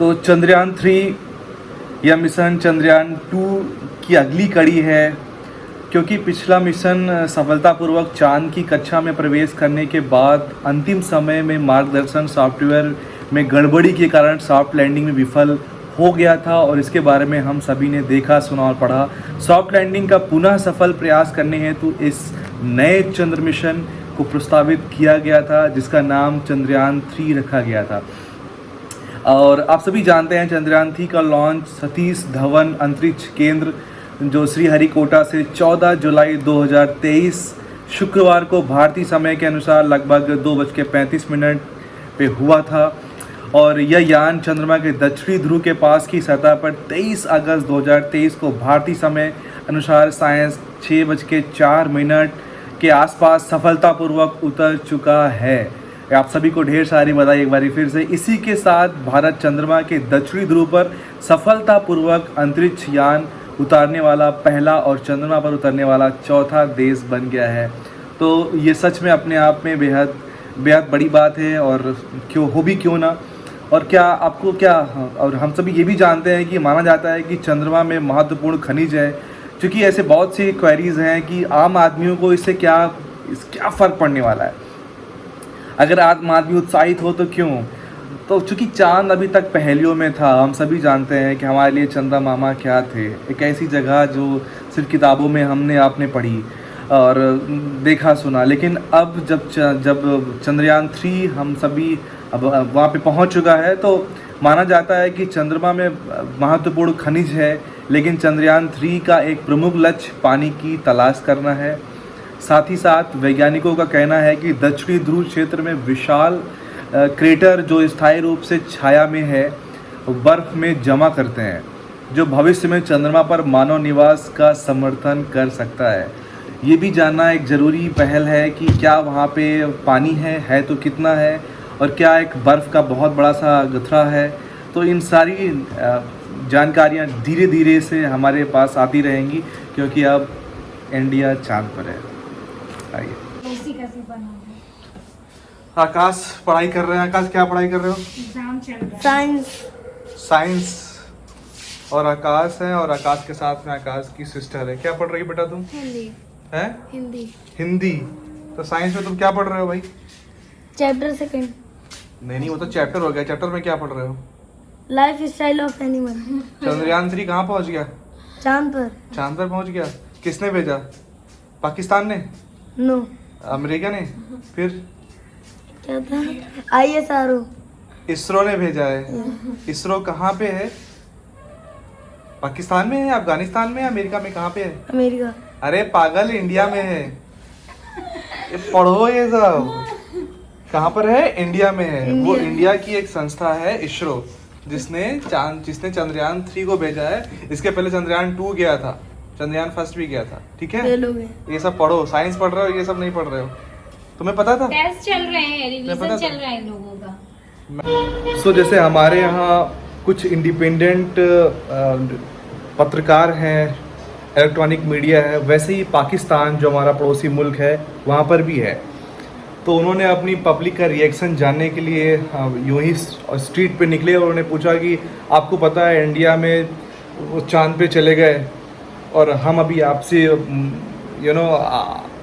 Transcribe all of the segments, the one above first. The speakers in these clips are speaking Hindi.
तो चंद्रयान 3 या मिशन चंद्रयान 2 की अगली कड़ी है, क्योंकि पिछला मिशन सफलतापूर्वक चांद की कक्षा में प्रवेश करने के बाद अंतिम समय में मार्गदर्शन सॉफ्टवेयर में गड़बड़ी के कारण सॉफ्ट लैंडिंग में विफल हो गया था और इसके बारे में हम सभी ने देखा, सुना और पढ़ा। सॉफ्ट लैंडिंग का पुनः सफल प्रयास करने हेतु इस नए चंद्र मिशन को प्रस्तावित किया गया था, जिसका नाम चंद्रयान 3 रखा गया था। और आप सभी जानते हैं चंद्रयान 3 का लॉन्च सतीश धवन अंतरिक्ष केंद्र जो श्रीहरिकोटा से 14 जुलाई 2023 शुक्रवार को भारतीय समय के अनुसार लगभग 2:35 पे हुआ था। और यह यान चंद्रमा के दक्षिणी ध्रुव के पास की सतह पर 23 अगस्त 2023 को भारतीय समय अनुसार सायंस 6:04 के आसपास सफलतापूर्वक उतर चुका है। आप सभी को ढेर सारी बधाई एक बारी फिर से। इसी के साथ भारत चंद्रमा के दक्षिणी ध्रुव पर सफलतापूर्वक अंतरिक्ष यान उतारने वाला पहला और चंद्रमा पर उतरने वाला चौथा देश बन गया है। तो ये सच में अपने आप में बेहद बड़ी बात है, और क्यों ना। और क्या आपको क्या, और हम सभी ये भी जानते हैं कि माना जाता है कि चंद्रमा में महत्वपूर्ण खनिज है, क्योंकि ऐसे बहुत सी क्वेरीज हैं कि आम आदमियों को इससे क्या फ़र्क पड़ने वाला है। अगर आम आदमी उत्साहित हो तो क्यों, तो चूँकि चांद अभी तक पहेलियों में था। हम सभी जानते हैं कि हमारे लिए चंदा मामा क्या थे, एक ऐसी जगह जो सिर्फ किताबों में आपने पढ़ी और देखा सुना। लेकिन अब जब चंद्रयान 3 हम सभी अब वहाँ पे पहुँच चुका है, तो माना जाता है कि चंद्रमा में महत्वपूर्ण खनिज है, लेकिन चंद्रयान 3 का एक प्रमुख लक्ष्य पानी की तलाश करना है। साथ ही साथ वैज्ञानिकों का कहना है कि दक्षिणी ध्रुव क्षेत्र में विशाल क्रेटर जो स्थायी रूप से छाया में है, बर्फ में जमा करते हैं, जो भविष्य में चंद्रमा पर मानव निवास का समर्थन कर सकता है। ये भी जानना एक ज़रूरी पहल है कि क्या वहाँ पे पानी है तो कितना है, और क्या एक बर्फ़ का बहुत बड़ा सा गथरा है। तो इन सारी जानकारियाँ धीरे धीरे से हमारे पास आती रहेंगी, क्योंकि अब इंडिया चांद पर है। आइए। आकाश पढ़ाई कर रहे हैं। आकाश क्या पढ़ाई कर रहे हो? एग्जाम चल रहा है। साइंस। और आकाश है, और आकाश के साथ में आकाश की सिस्टर है। क्या पढ़ रही है बेटा तुम? हिंदी। है? हिंदी। तो साइंस में तुम क्या पढ़ रहे हो भाई? चैप्टर 2। नहीं, वो तो चैप्टर हो गया। चैप्टर में क्या पढ़ रहे हो? Life style of animal. Chandrayaan 3 कहाँ पहुँच गया? चांद पर। चांद पर पहुँच गया। किसने भेजा? पाकिस्तान ने? नो। अमेरिका ने? फिर क्या था? ISRO। इसरो ने भेजा है। इसरो कहाँ पे है? पाकिस्तान में है, अफगानिस्तान में है, अमेरिका में? कहाँ पे है? अमेरिका। अरे पागल, इंडिया में है। ये पढ़ो ये सब। कहाँ पर है? इंडिया में है। वो इंडिया की एक संस्था है इसरो, जिसने चंद्रयान 3 को भेजा है। इसके पहले चंद्रयान 2 गया था, चंद्रयान 1 भी गया था। ठीक है, ये सब पढ़ो। साइंस पढ़ रहे हो, ये सब नहीं पढ़ रहे हो। तुम्हें पता था? टेस्ट चल रहे हैं, रिवीजन चल रहा है इन लोगों का। सो जैसे हमारे यहाँ कुछ इंडिपेंडेंट पत्रकार हैं, इलेक्ट्रॉनिक मीडिया है, वैसे ही पाकिस्तान जो हमारा पड़ोसी मुल्क है वहाँ पर भी है। तो उन्होंने अपनी पब्लिक का रिएक्शन जानने के लिए यूं ही स्ट्रीट पे निकले और उन्होंने पूछा कि आपको पता है इंडिया में वो चांद पे चले गए और हम अभी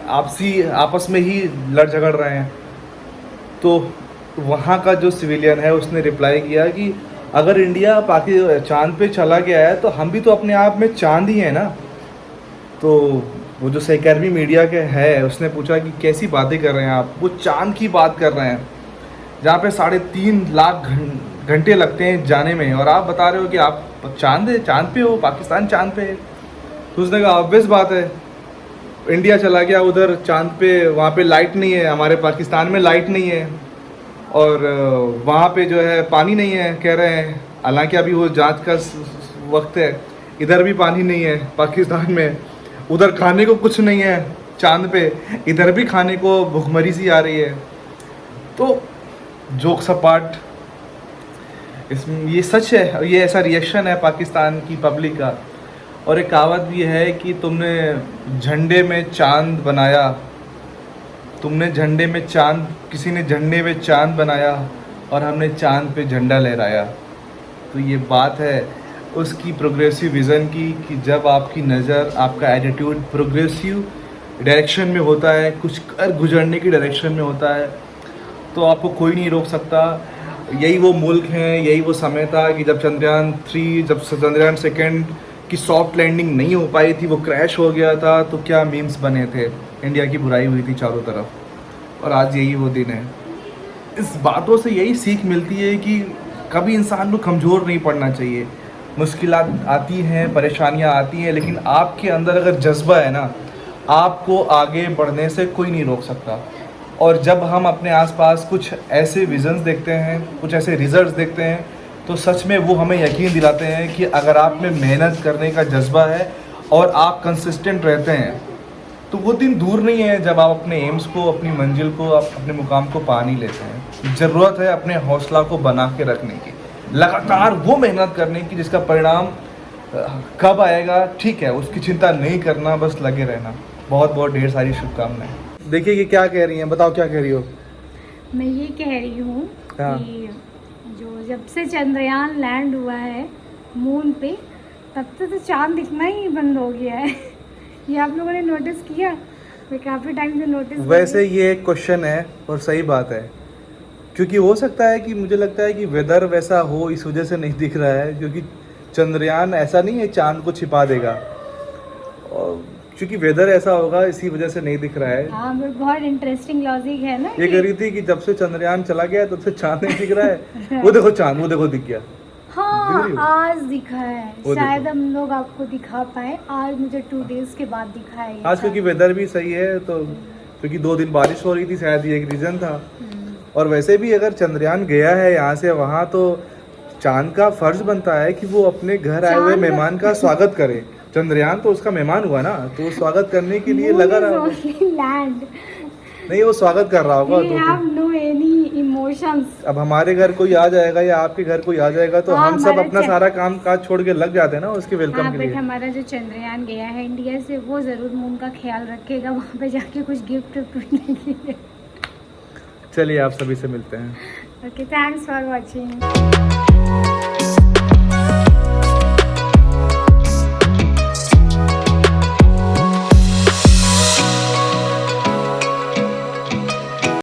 आपसे आपस में ही लड़ झगड़ रहे हैं। तो वहाँ का जो सिविलियन है उसने रिप्लाई किया कि अगर इंडिया चांद पे चला गया है तो हम भी तो अपने आप में चांद ही है ना। तो वो जो सहकर्मी मीडिया के है उसने पूछा कि कैसी बातें कर रहे हैं आप, वो चांद की बात कर रहे हैं जहाँ पे 3.5 लाख घंटे लगते हैं जाने में, और आप बता रहे हो कि आप चांद पे हो, पाकिस्तान चांद पे है। तो उसने कहा ऑब्वियस बात है, इंडिया चला गया उधर चांद पे, वहाँ पे लाइट नहीं है, हमारे पाकिस्तान में लाइट नहीं है, और वहाँ पे जो है पानी नहीं है कह रहे हैं। हालांकि अभी वो जांच का वक्त है, इधर भी पानी नहीं है पाकिस्तान में, उधर खाने को कुछ नहीं है चांद पे, इधर भी खाने को भूखमरी सी आ रही है। तो जोक सपाट, इसमें ये सच है, ये ऐसा रिएक्शन है पाकिस्तान की पब्लिक का। और एक कहावत भी है कि तुमने झंडे में चांद बनाया, किसी ने झंडे में चांद बनाया और हमने चांद पे झंडा लहराया। तो ये बात है उसकी प्रोग्रेसिव विज़न की कि जब आपकी नज़र, आपका एटीट्यूड प्रोग्रेसिव डायरेक्शन में होता है, कुछ कर गुजरने की डायरेक्शन में होता है, तो आपको कोई नहीं रोक सकता। यही वो मुल्क हैं, यही वो समय था कि जब चंद्रयान 3, जब चंद्रयान 2 की सॉफ्ट लैंडिंग नहीं हो पाई थी, वो क्रैश हो गया था, तो क्या मीम्स बने थे, इंडिया की बुराई हुई थी चारों तरफ, और आज यही वो दिन है। इस बातों से यही सीख मिलती है कि कभी इंसान को कमज़ोर नहीं पड़ना चाहिए। मुश्किलात आती हैं, परेशानियां आती हैं, लेकिन आपके अंदर अगर जज्बा है ना, आपको आगे बढ़ने से कोई नहीं रोक सकता। और जब हम अपने आसपास कुछ ऐसे विजन्स देखते हैं, कुछ ऐसे रिजल्ट्स देखते हैं, तो सच में वो हमें यकीन दिलाते हैं कि अगर आप में मेहनत करने का जज्बा है और आप कंसिस्टेंट रहते हैं, तो वो दिन दूर नहीं है जब आप अपने एम्स को, अपनी मंजिल को, आप अपने मुकाम को पा नहीं लेते हैं। ज़रूरत है अपने हौसला को बना के रखने की, लगातार वो मेहनत करने की जिसका परिणाम कब आएगा ठीक है, उसकी चिंता नहीं करना, बस लगे रहना। बहुत बहुत ढेर सारी शुभकामनाएं। देखिए कि क्या कह रही हैं, बताओ क्या कह रही हो। मैं ये कह रही हूँ हाँ। कि जो जब से चंद्रयान लैंड हुआ है मून पे, तब से तो चांद दिखना ही बंद हो गया है। ये आप लोगों ने नोटिस किया? मैं काफ़ी टाइम से नोटिस वैसे ये एक क्वेश्चन है और सही बात है, क्योंकि हो सकता है कि मुझे लगता है कि वेदर वैसा हो, इस वजह से नहीं दिख रहा है, क्योंकि चंद्रयान ऐसा नहीं है चांद को छिपा देगा, और क्योंकि वेदर ऐसा होगा इसी वजह से नहीं दिख रहा है। हाँ, बट बहुत इंटरेस्टिंग लॉजिक है ना। ये कह रही थी कि जब से चंद्रयान चला गया तब से चांद नहीं दिख रहा है। वो देखो चांद, वो देखो दिख गया। हाँ, दिख रही हो? आज दिखा है, वो शायद देखो। हम लोग आपको दिखा पाए। आज मुझे 2 डेज के बाद दिखा है ये आज क्योंकि चांद। वेदर भी सही है, तो क्योंकि 2 दिन बारिश हो रही थी, शायद ये एक रीज़न था। और वैसे भी अगर चंद्रयान गया है यहाँ से वहाँ, तो चांद का फर्ज बनता है कि वो अपने घर आए हुए चांद- मेहमान का स्वागत करे। चंद्रयान तो उसका मेहमान हुआ ना, तो स्वागत करने के लिए लगा रहा होगा। लैंड, नहीं, वो स्वागत कर रहा होगा। we तो have no any emotions। अब हमारे घर कोई आ जाएगा या आपके घर कोई आ जाएगा, तो हाँ, हम सब हमारा अपना सारा काम काज छोड़ के लग जाते हैं ना उसके वेलकम हाँ, के बट लिए। हमारा जो चंद्रयान गया है इंडिया से, वो ज़रूर मून का ख्याल रखेगा, वहाँ पे जाके कुछ गिफ्ट मिलेंगे। चलिए आप सभी से मिलते हैं। Okay, thanks for watching.